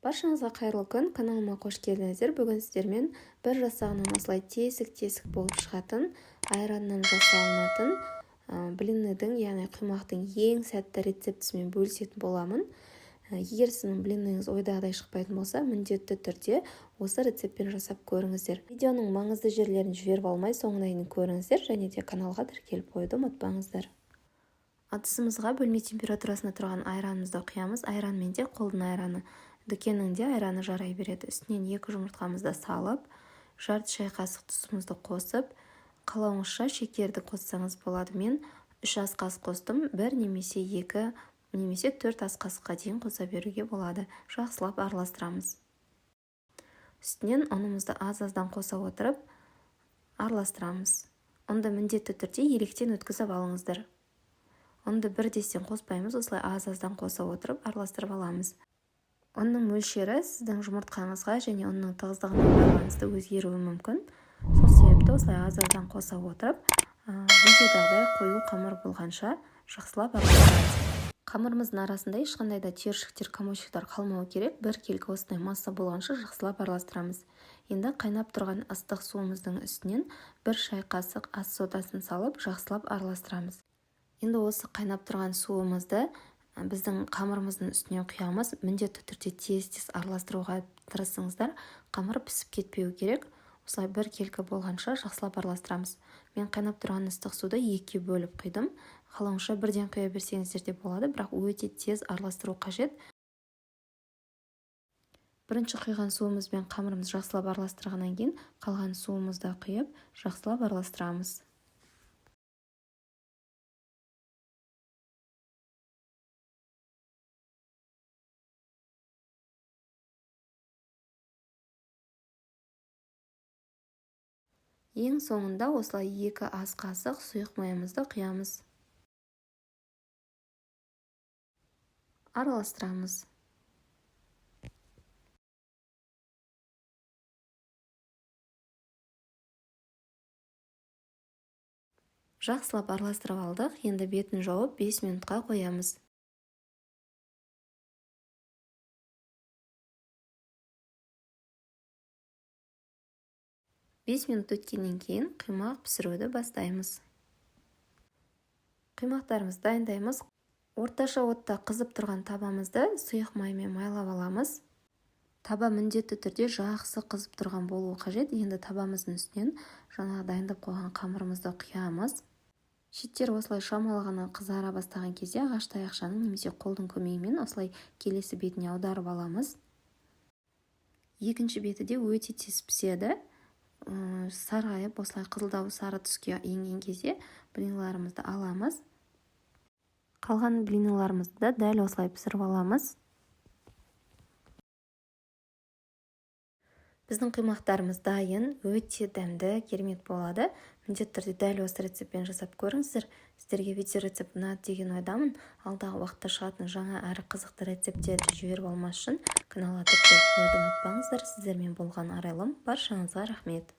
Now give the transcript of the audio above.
Баршаңызға қайырлы күн, каналыма қош келдіңіздер. Бүгін сіздермен бір жасағынан осылай тесік-тесік болып шығатын, айраннан жасалынатын блинныйдың, яғни құймақтың ең сәтті рецептісімен бөлісетін боламын. Егер сіздің блинныңыз ойдағыдай шықпайтын болса, міндетті түрде осы рецептпен жасап көріңіздер. Видеоның маңызды жерлерін жіберіп алмай, соңына дейін көріңіздер және де каналға тіркеліп қоюды ұмытпаңыздар. Ыдысымызға бөлме температурасында тұрған айранымызды құямыз. Айранмен де қолдың айраны, дүкеннің де айраны жарай береді. Үстінен 2 жұмыртқамызды салып, жарты шай қасық тұзымызды қосып, қалауыңызша шекерді қоссаңыз болады. Мен 3 ас қасық қостым, 1 немесе 2 немесе 4 ас қасыққа дейін қоса беруге болады. Жақсылап араластырамыз. Үстінен ұнымызды аз-аздан қоса отырып араластырамыз. Ұнды міндетті түрде електен өткізіп алыңыздар. Ұнды бір дестен қоспаймыз, осылай аз-аздан қоса отырып араластырып аламыз. Ұнның мөлшері сіздің жұмыртқаңызға және ұнның тығыздығына байланысты өзгеруі мүмкін. Сол себепті осылай аз-аздан қоса отырып, видеодағыдай қою қамыр болғанша жақсылап араластырамыз. Қамырымыздың арасында ешқандай да тершіктер, комочектер қалмауы керек. Бір келкі осындай масса болғанша жақсылап араластырамыз. Енді қайнап тұрған ыстық суымыздың үстінен 1 шай қасық ас содасын салып жақсылап араластырамыз. Енді осы қайнап тұрған суымызды біздің қамырымыздың үстіне құямыз. Міндетті түрде тез-тез араластыруға тырысыңыздар. Қамыр пісіп кетпеу керек. Осылай 1 келкі болғанша жақсылап араластырамыз. Мен қайнап тұрған ыстық суды 2-ге бөліп құйдым. Қалауыңызша бірден құя берсеңіздер де болады, бірақ өте тез араластыру қажет. Бірінші құйған суымыз бен қамырымыз жақсылап араластырғаннан кейін қалған суымызды құйып жақсылап араластырамыз. Ең соңында осылай 2 ас қасық сұйық майымызды құямыз. Араластырамыз. Жақсылап араластырып алдық. Енді бетін жауып 5 минутқа қоямыз. 5 минут өткеннен кейін құймақ пісіруді бастаймыз. Құймақтарымызды дайындаймыз. Орташа отта қызып тұрған табамызды сұйық маймен майлап аламыз. Таба міндетті түрде жақсы қызып тұрған болуы қажет. Енді табамыздың үстінен жаңа дайындап қойған қамырымызды құямыз. Шеттері осылай шамалы ғана қызара бастаған кезде ағаш таяқшаның немесе қолдың көмегімен осылай келесі бетіне аударып аламыз. Екінші беті де өте тез піседі. Сарғайып, осылай қызылдау сары түске енген кезде блинларымызды аламыз. Қалған блинларымызды да дәл осылай пісіріп аламыз. Біздің құймақтарымыз дайын, өте дәмді, керемет болады. Міндетті түрде дәл осы рецептпен жасап көріңіздер. Сіздерге видео рецепт ұнады деген ойдамын. Алдағы уақытта шығатын жаңа әрі қызықты рецептерді жіберіп алмас үшін каналға тіркеліп қоюды ұмытпаңыздар. Сіздермен болған арайлым. Баршаңызға рахмет.